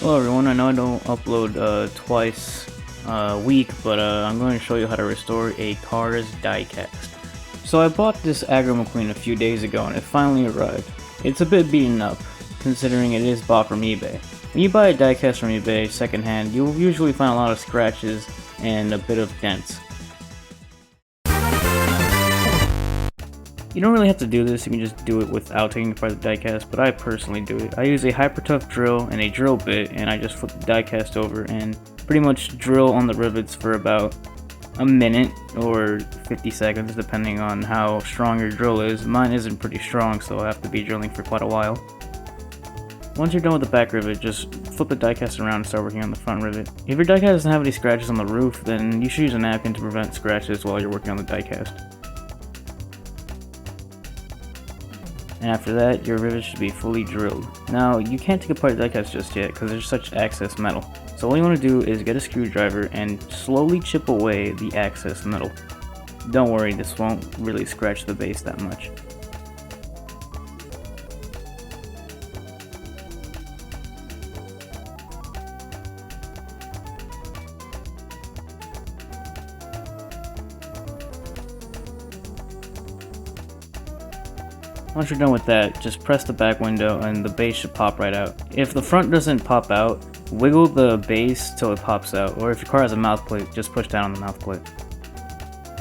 Hello everyone, I know I don't upload twice a week, but I'm going to show you how to restore a car's diecast. So I bought this Agro McQueen a few days ago and it finally arrived. It's a bit beaten up, considering it is bought from eBay. When you buy a diecast from eBay secondhand, you'll usually find a lot of scratches and a bit of dents. You don't really have to do this, you can just do it without taking apart the diecast, but I personally do it. I use a hyper tough drill and a drill bit, and I just flip the diecast over and pretty much drill on the rivets for about a minute or 50 seconds depending on how strong your drill is. Mine isn't pretty strong, so I'll have to be drilling for quite a while. Once you're done with the back rivet, just flip the diecast around and start working on the front rivet. If your diecast doesn't have any scratches on the roof, then you should use a napkin to prevent scratches while you're working on the diecast. And after that, your rivet should be fully drilled. Now, you can't take apart the diecast just yet because there's such excess metal. So all you want to do is get a screwdriver and slowly chip away the excess metal. Don't worry, this won't really scratch the base that much. Once you're done with that, just press the back window and the base should pop right out. If the front doesn't pop out, wiggle the base till it pops out, or if your car has a mouth plate, just push down on the mouth plate.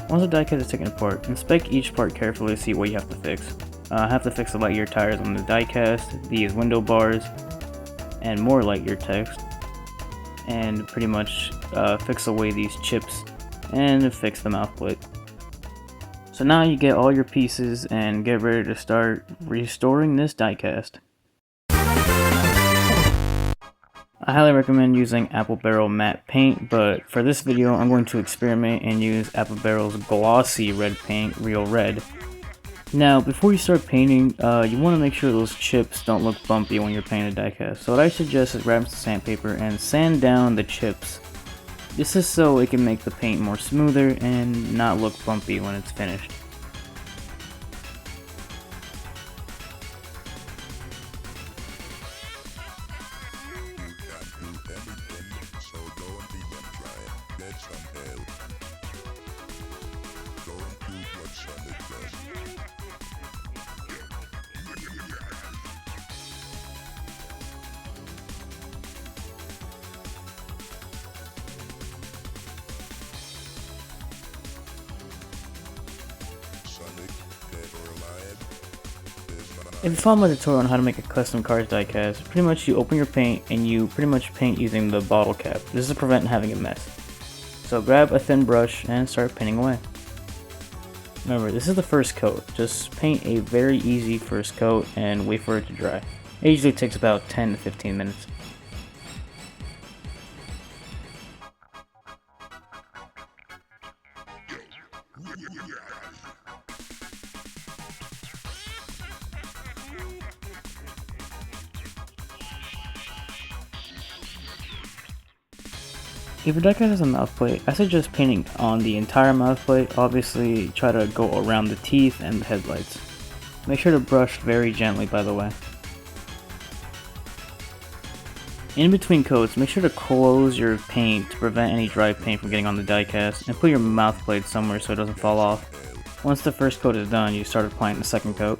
Once the diecast is taken apart, inspect each part carefully to see what you have to fix. I have to fix the light year tires on the diecast, these window bars, and more light year text, and pretty much fix away these chips and fix the mouth plate. So now you get all your pieces and get ready to start restoring this diecast. I highly recommend using Apple Barrel matte paint, but for this video I'm going to experiment and use Apple Barrel's glossy red paint, Real Red. Now before you start painting, you want to make sure those chips don't look bumpy when you're painting a diecast. So what I suggest is grab some sandpaper and sand down the chips. This is so it can make the paint more smoother and not look bumpy when it's finished. If you follow my tutorial on how to make a custom car's diecast, pretty much you open your paint and you pretty much paint using the bottle cap. This is to prevent having a mess. So grab a thin brush and start painting away. Remember, this is the first coat. Just paint a very easy first coat and wait for it to dry. It usually takes about 10 to 15 minutes. If your diecast has a mouth plate, I suggest painting on the entire mouth plate. Obviously, try to go around the teeth and the headlights. Make sure to brush very gently, by the way. In between coats, make sure to close your paint to prevent any dry paint from getting on the diecast, and put your mouth plate somewhere so it doesn't fall off. Once the first coat is done, you start applying the second coat.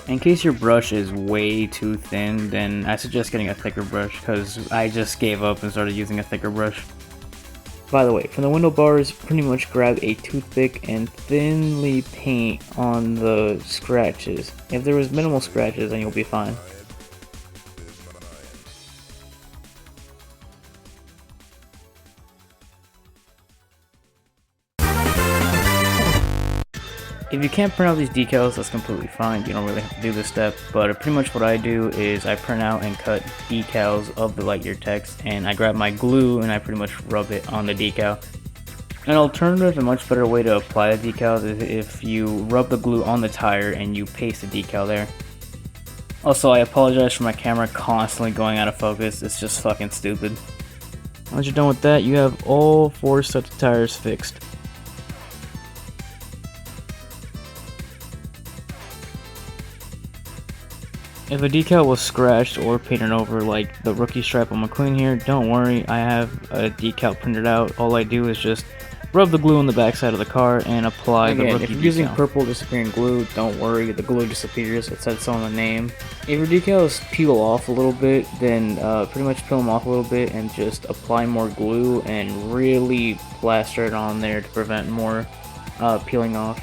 In case your brush is way too thin, then I suggest getting a thicker brush, because I just gave up and started using a thicker brush. By the way, from the window bars, pretty much grab a toothpick and thinly paint on the scratches. If there was minimal scratches, then you'll be fine. If you can't print out these decals, that's completely fine. You don't really have to do this step, but pretty much what I do is I print out and cut decals of the light year text, and I grab my glue and I pretty much rub it on the decal. An alternative and much better way to apply the decals is if you rub the glue on the tire and you paste the decal there. Also, I apologize for my camera constantly going out of focus, it's just fucking stupid. Once you're done with that, you have all 4 sets of tires fixed. If a decal was scratched or painted over like the rookie stripe on McQueen here, don't worry, I have a decal printed out. All I do is just rub the glue on the backside of the car and apply the rookie decal. If you're using purple disappearing glue, don't worry, the glue disappears, it says so on the name. If your decals peel off a little bit, then pretty much peel them off a little bit and just apply more glue and really plaster it on there to prevent more peeling off.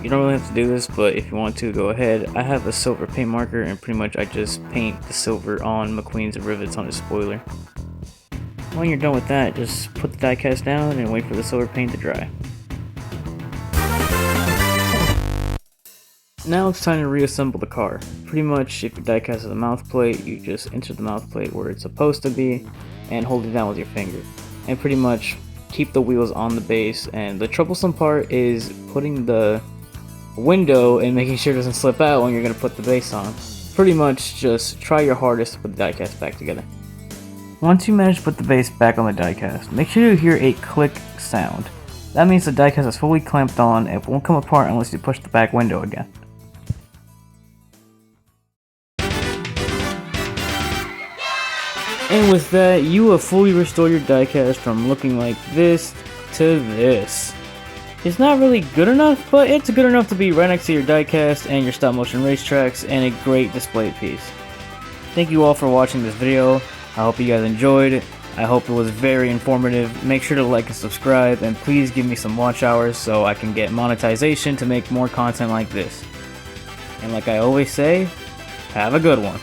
You don't really have to do this, but if you want to, go ahead. I have a silver paint marker, and pretty much I just paint the silver on McQueen's rivets on his spoiler. When you're done with that, just put the diecast down and wait for the silver paint to dry. Now it's time to reassemble the car. Pretty much, if your diecast has a mouth plate, you just insert the mouth plate where it's supposed to be and hold it down with your finger. And pretty much keep the wheels on the base, and the troublesome part is putting the window and making sure it doesn't slip out when you're going to put the base on. Pretty much just try your hardest to put the diecast back together. Once you manage to put the base back on the diecast, make sure you hear a click sound. That means the diecast is fully clamped on and it won't come apart unless you push the back window again. And with that, you have fully restored your diecast from looking like this to this. It's not really good enough, but it's good enough to be right next to your diecast and your stop motion racetracks and a great display piece. Thank you all for watching this video. I hope you guys enjoyed it. I hope it was very informative. Make sure to like and subscribe, and please give me some watch hours so I can get monetization to make more content like this. And like I always say, have a good one.